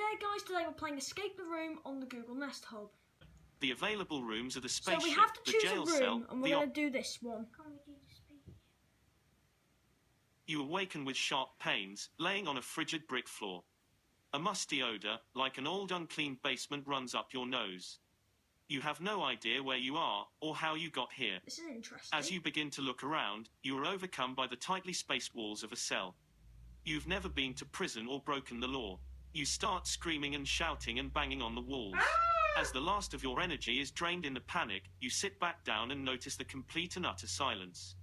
G'day guys, today we're playing Escape the Room on the Google Nest Hub. The available rooms are the spaceship, So we have to the choose jail a room, cell, and we're going to do this one. Can't we do the speech? You awaken with sharp pains, laying on a frigid brick floor. A musty odour, like an old unclean basement, runs up your nose. You have no idea where you are, or how you got here. This is interesting. As you begin to look around, you are overcome by the tightly spaced walls of a cell. You've never been to prison or broken the law. You start screaming and shouting and banging on the walls. As the last of your energy is drained in the panic, you sit back down and notice the complete and utter silence.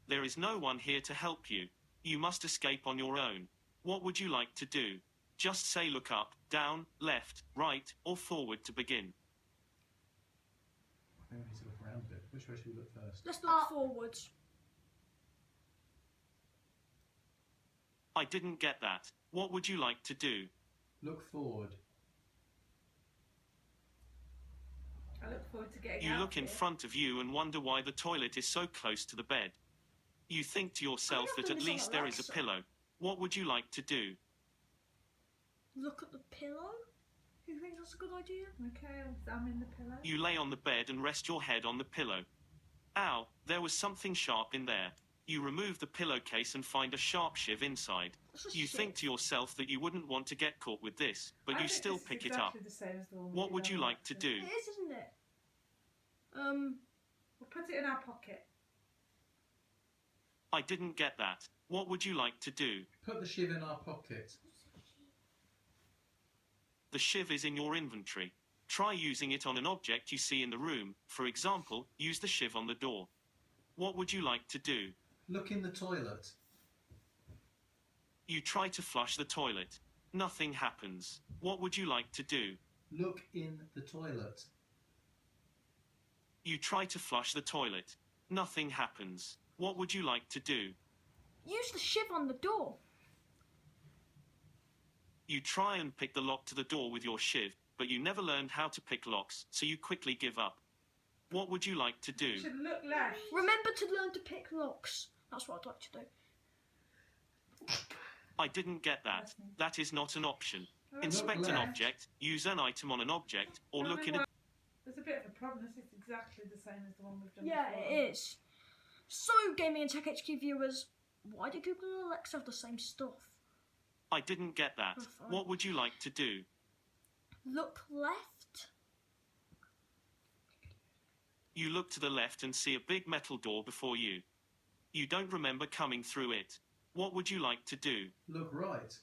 There is no one here to help you. You must escape on your own. What would you like to do? Just say look up, down, left, right, or forward to begin. I think we need to look around a bit. Which way should we look first? Let's look forwards. I didn't get that. What would you like to do? Look forward. I look forward to getting You out look in here. front of you and wonder why the toilet is so close to the bed. You think to yourself I've that done at this on least there is a Alexa. pillow. What would you like to do? Look at the pillow. Who thinks that's a good idea? Okay, I'll examine the pillow. You lay on the bed and rest your head on the pillow. Ow, there was something sharp in there. You remove the pillowcase and find a sharp shiv inside. That's a You shit. think to yourself that you wouldn't want to get caught with this, but I you think still this is pick it up. exactly the same as the one we What did would on you like to Alexa. do? It is, isn't it? We'll put it in our pocket. I didn't get that. What would you like to do? Put the shiv in our pocket. The shiv is in your inventory. Try using it on an object you see in the room. For example, use the shiv on the door. What would you like to do? Look in the toilet. You try to flush the toilet. Nothing happens. What would you like to do? Look in the toilet. You try to flush the toilet. Nothing happens. What would you like to do? Use the shiv on the door. You try and pick the lock to the door with your shiv, but you never learned how to pick locks, so you quickly give up. What would you like to do? You should look left. Remember to learn to pick locks. That's what I'd like to do. I didn't get that. That is not an option. Oh, Inspect look an left. object, use an item on an object, or look in a... There's a bit of a problem. This is exactly the same as the one we've done Yeah, before. it is. So, Gaming and Tech HQ viewers, why do Google and Alexa have the same stuff? I didn't get that. Oh, fine. What would you like to do? Look left. You look to the left and see a big metal door before you. You don't remember coming through it. What would you like to do? Look right.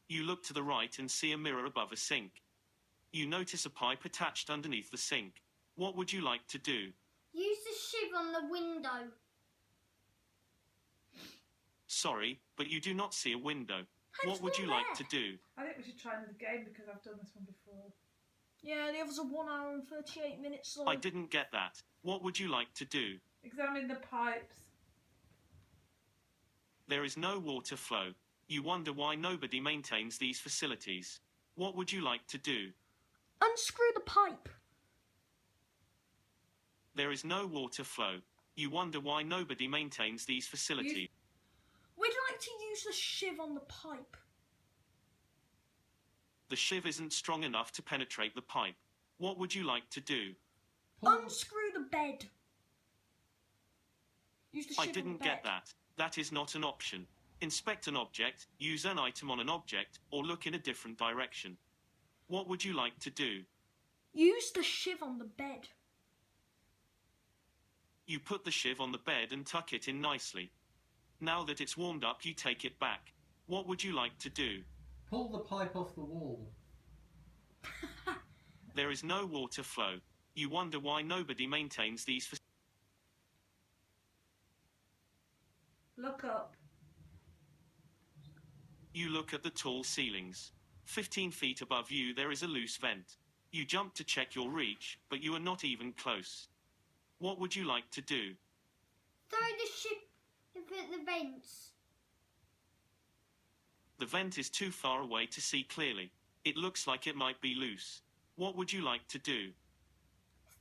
You look to the right and see a mirror above a sink. You notice a pipe attached underneath the sink. What would you like to do? Use the shiv on the window. Sorry, but you do not see a window. There's What would you one like to there. do? I think we should try another game because I've done this one before. Yeah, the others are 1 hour and 38 minutes long. I didn't get that. What would you like to do? Examine the pipes. There is no water flow. You wonder why nobody maintains these facilities. What would you like to do? Unscrew the pipe. There is no water flow. You wonder why nobody maintains these facilities. We'd like to use the shiv on the pipe. The shiv isn't strong enough to penetrate the pipe. What would you like to do? Pull, Unscrew the bed. Use the shiv I on didn't the get bed. that. That is not an option. Inspect an object, use an item on an object, or look in a different direction. What would you like to do? Use the shiv on the bed. You put the shiv on the bed and tuck it in nicely. Now that it's warmed up, you take it back. What would you like to do? pull the pipe off the wall. There is no water flow. You wonder why nobody maintains these facilities. Look up. You look at the tall ceilings. 15 feet above you there is a loose vent. You jump to check your reach, but you are not even close. What would you like to do? Throw the shiv at the vents. The vent is too far away to see clearly. It looks like it might be loose. What would you like to do?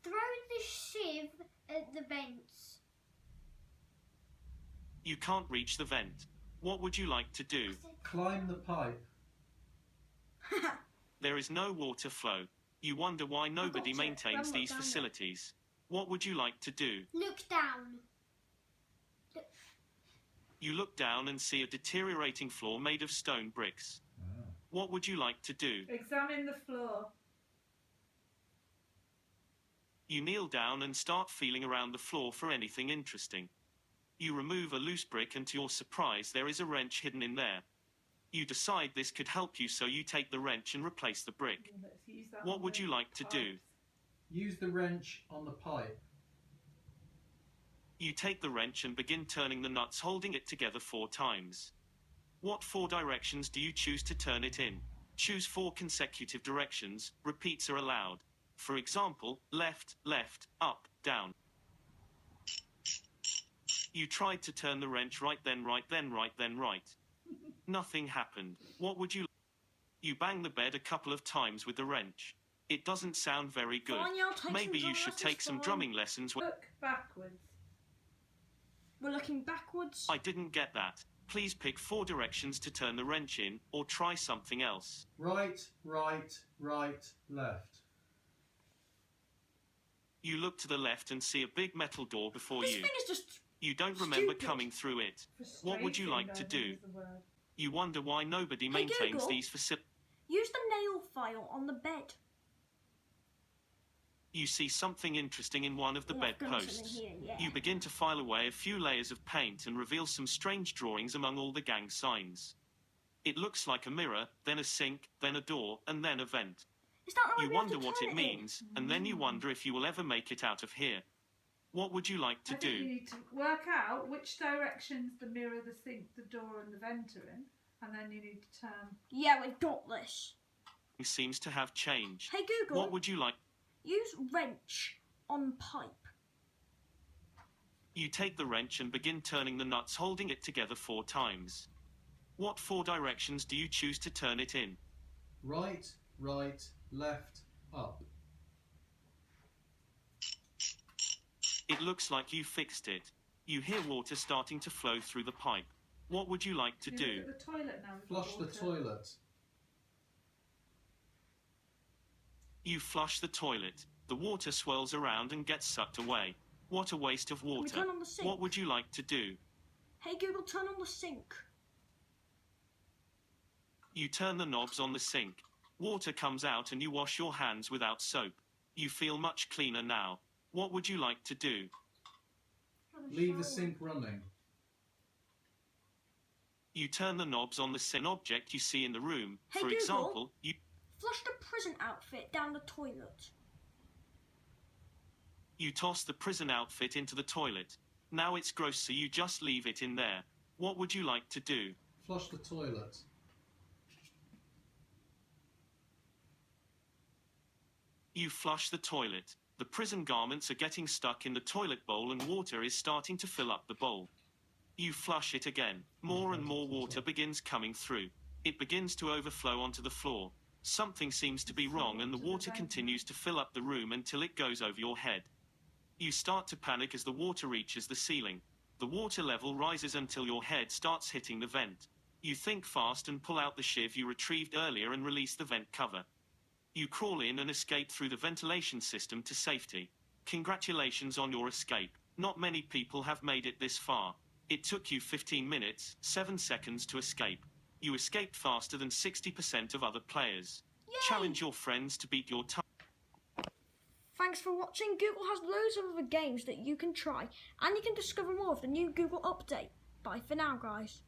Throw the shiv at the vents. You can't reach the vent. What would you like to do? Climb the pipe. There is no water flow. You wonder why nobody it. maintains Grandma these found it. facilities. What would you like to do? Look down. You look down and see a deteriorating floor made of stone bricks. What would you like to do? Examine the floor. You kneel down and start feeling around the floor for anything interesting. You remove a loose brick and to your surprise there is a wrench hidden in there. You decide this could help you, so you take the wrench and replace the brick. Let's use that What on would the you like to do? pipes. Use the wrench on the pipe. You take the wrench and begin turning the nuts, holding it together 4 times. What 4 directions do you choose to turn it in? Choose 4 consecutive directions. Repeats are allowed. For example, left, left, up, down. You tried to turn the wrench right, then right, then right, then right. Nothing happened. What would you... You bang the bed a couple of times with the wrench. It doesn't sound very good. Fine, yeah, I'll take Maybe some you drum should lessons, take some fine. drumming lessons. Look backwards. We're looking backwards. I didn't get that. Please pick 4 directions to turn the wrench in, or try something else. Right, right, right, left. You look to the left and see a big metal door before This you. thing is just... You don't remember stupid. coming through it. What would you Frustrating, like to I think, do? is the word. You wonder why nobody Hey, maintains Google. these facilities. Use the nail file on the bed. You see something interesting in one of the Oh, I've got something bedposts. here, yeah. You begin to file away a few layers of paint and reveal some strange drawings among all the gang signs. It looks like a mirror, then a sink, then a door, and then a vent. Is that the way You we have wonder to what turn it in? means, and then you wonder if you will ever make it out of here. What would you like to I think you do? need to work out which directions the mirror, the sink, the door, and the vent are in, and then you need to turn. Yeah, we've got this. Seems to have changed. Hey Google, What would you like? use wrench on pipe. You take the wrench and begin turning the nuts, holding it together 4 times. What 4 directions do you choose to turn it in? Right, right, left, up. It looks like you fixed it. You hear water starting to flow through the pipe. What would you like to You do? look at the toilet now. with Flush the water. toilet. You flush the toilet. The water swirls around and gets sucked away. What a waste of Can we water. turn on the sink? What would you like to do? Hey Google, turn on the sink. You turn the knobs on the sink. Water comes out and you wash your hands without soap. You feel much cleaner now. What would you like to do? Have a Leave the shower. sink running. You turn the knobs on the sink. An object you see in the room. Hey, For Google. example, you Flush the prison outfit down the toilet. toss the prison outfit into the toilet. Now it's gross, so you just leave it in there. What would you like to do? Flush the toilet. You flush the toilet. The prison garments are getting stuck in the toilet bowl and water is starting to fill up the bowl. You flush it again. More and more water begins coming through. It begins to overflow onto the floor. Something seems to be wrong and the water continues to fill up the room until it goes over your head. You start to panic as the water reaches the ceiling. The water level rises until your head starts hitting the vent. You think fast and pull out the shiv you retrieved earlier and release the vent cover. You crawl in and escape through the ventilation system to safety. Congratulations on your escape. Not many people have made it this far. It took you 15 minutes, 7 seconds to escape. You escaped faster than 60% of other players. Yay! Challenge your friends to beat your time. Thanks for watching. Google has loads of other games that you can try, and you can discover more of the new Google update. Bye for now, guys.